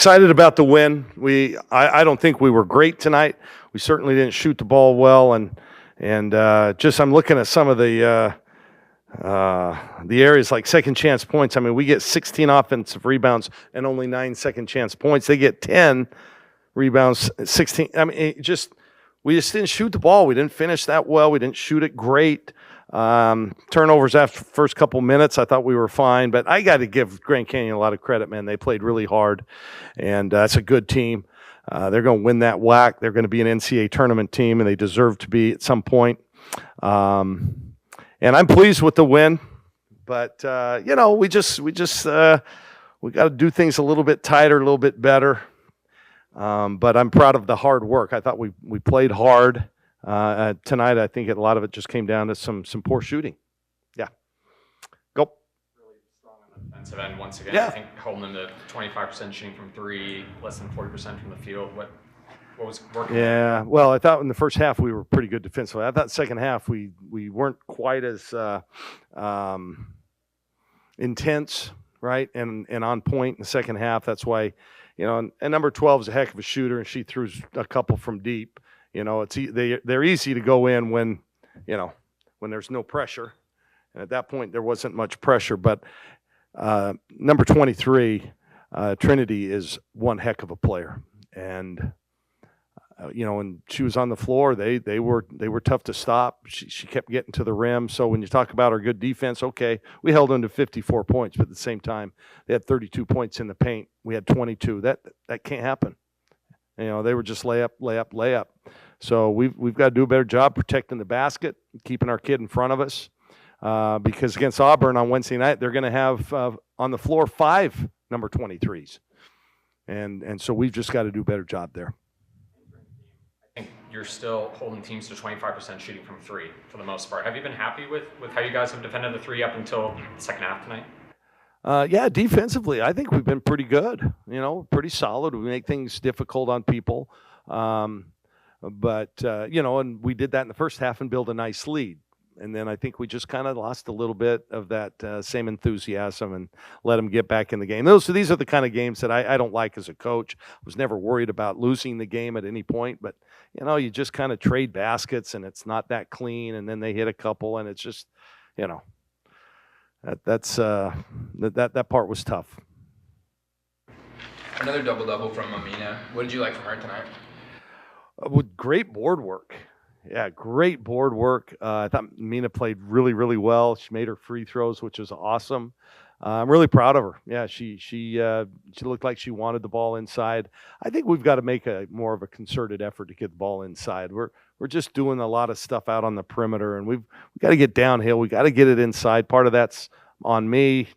Excited about the win. I don't think we were great tonight. We certainly didn't shoot the ball well, and just I'm looking at some of the areas like second chance points. I mean, we get 16 offensive rebounds and only 9 second chance points. They get 10 rebounds, 16. I mean, we just didn't shoot the ball. We didn't finish that well. We didn't shoot it great. Turnovers after the first couple minutes, I thought we were fine, but I got to give Grand Canyon a lot of credit, man. They played really hard, and it's a good team. They're going to win that WAC. They're going to be an NCAA tournament team, and they deserve to be at some point. And I'm pleased with the win, but we got to do things a little bit tighter, a little bit better. But I'm proud of the hard work. I thought we played hard. Tonight, I think a lot of it just came down to some poor shooting. Yeah. Go. Really strong on the defensive end once again. Yeah. I think holding them to 25% shooting from three, less than 40% from the field. What was working? Yeah. Well, I thought in the first half we were pretty good defensively. I thought second half we weren't quite as intense, right, and on point in the second half. That's why, and number 12 is a heck of a shooter, and she threw a couple from deep. They're easy to go in when there's no pressure, and at that point there wasn't much pressure. But number 23, Trinity, is one heck of a player, and when she was on the floor, they were tough to stop. She kept getting to the rim. So when you talk about our good defense, okay, we held them to 54 points, but at the same time they had 32 points in the paint. We had 22. That can't happen. They were just layup, layup, layup. So we've got to do a better job protecting the basket, keeping our kid in front of us. Because against Auburn on Wednesday night, they're going to have on the floor 5 number 23s. And so we've just got to do a better job there. I think you're still holding teams to 25% shooting from three for the most part. Have you been happy with how you guys have defended the three up until the second half tonight? Yeah, defensively, I think we've been pretty good. Pretty solid. We make things difficult on people, and we did that in the first half and built a nice lead. And then I think we just kind of lost a little bit of that same enthusiasm and let them get back in the game. These are the kind of games that I don't like as a coach. I was never worried about losing the game at any point, but you just kind of trade baskets and it's not that clean, and then they hit a couple, and it's just, that part was tough. Another double-double from Amina. What did you like from her tonight? With great board work. Yeah, great board work. I thought Mina played really, really well. She made her free throws, which was awesome. I'm really proud of her. Yeah, she looked like she wanted the ball inside. I think we've got to make more of a concerted effort to get the ball inside. We're just doing a lot of stuff out on the perimeter, and we've got to get downhill. We got to get it inside. Part of that's on me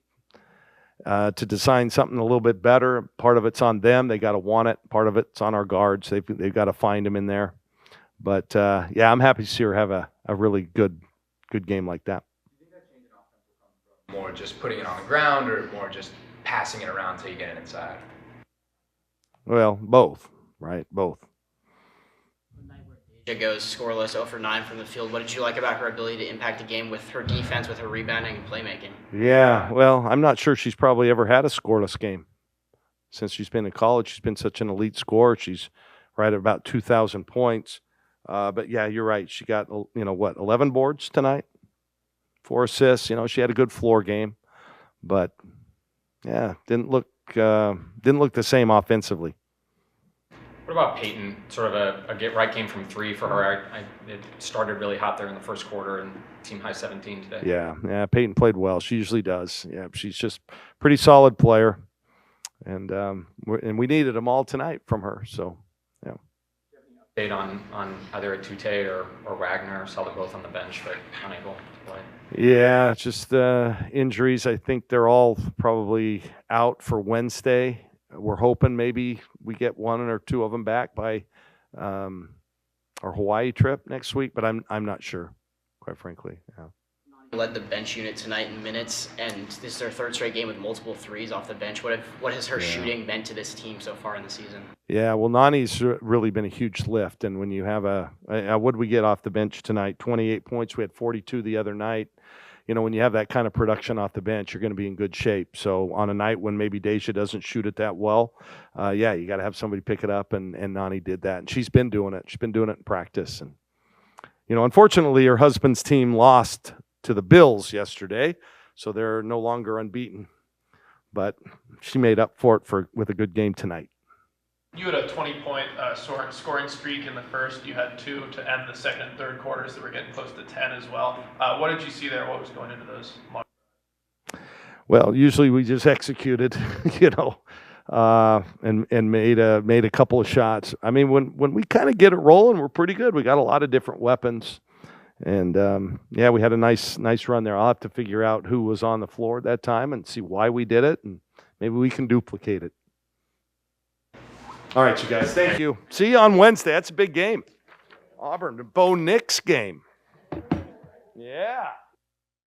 to design something a little bit better. Part of it's on them. They got to want it. Part of it's on our guards. They've got to find them in there. But, I'm happy to see her have a really good game like that. Do you think that change in offense will come from more just putting it on the ground or more just passing it around until you get it inside? Well, both, right? Both. Deja goes scoreless, 0 for 9 from the field. What did you like about her ability to impact the game with her defense, with her rebounding and playmaking? Yeah, well, I'm not sure she's probably ever had a scoreless game. Since she's been in college, she's been such an elite scorer. She's right at about 2,000 points. But yeah, you're right. She got 11 boards tonight, 4 assists. She had a good floor game, but yeah, didn't look the same offensively. What about Peyton? Sort of a get right game from three for her. It started really hot there in the first quarter and team high 17 today. Yeah. Peyton played well. She usually does. Yeah, she's just pretty solid player, and we needed them all tonight from her. So. Update on either Atute or Wagner. Saw them both on the bench, but unable to play. Yeah, just injuries. I think they're all probably out for Wednesday. We're hoping maybe we get 1 or 2 of them back by our Hawaii trip next week, but I'm not sure, quite frankly. Yeah. Led the bench unit tonight in minutes, and this is their third straight game with multiple threes off the bench. What has her shooting meant to this team so far in the season? Yeah, well, Nani's really been a huge lift, and when you have what did we get off the bench tonight? 28 points. We had 42 the other night. you know, when you have that kind of production off the bench, you're going to be in good shape. So on a night when maybe Deja doesn't shoot it that well, yeah, you got to have somebody pick it up, and Nani did that. And she's been doing it. She's been doing it in practice. And, you know, unfortunately, her husband's team lost to the Bills yesterday, so they're no longer unbeaten. But she made up for it with a good game tonight. You had a 20-point scoring streak in the first. You had 2 to end the second and third quarters that were getting close to 10 as well. What did you see there? What was going into those? Well, usually we just executed, you know, and made a couple of shots. I mean, when we kind of get it rolling, we're pretty good. We got a lot of different weapons, and yeah, we had a nice run there. I'll have to figure out who was on the floor at that time and see why we did it, and maybe we can duplicate it. All right, you guys, thank you. See you on Wednesday. That's a big game. Auburn, the Bo Nix game. Yeah.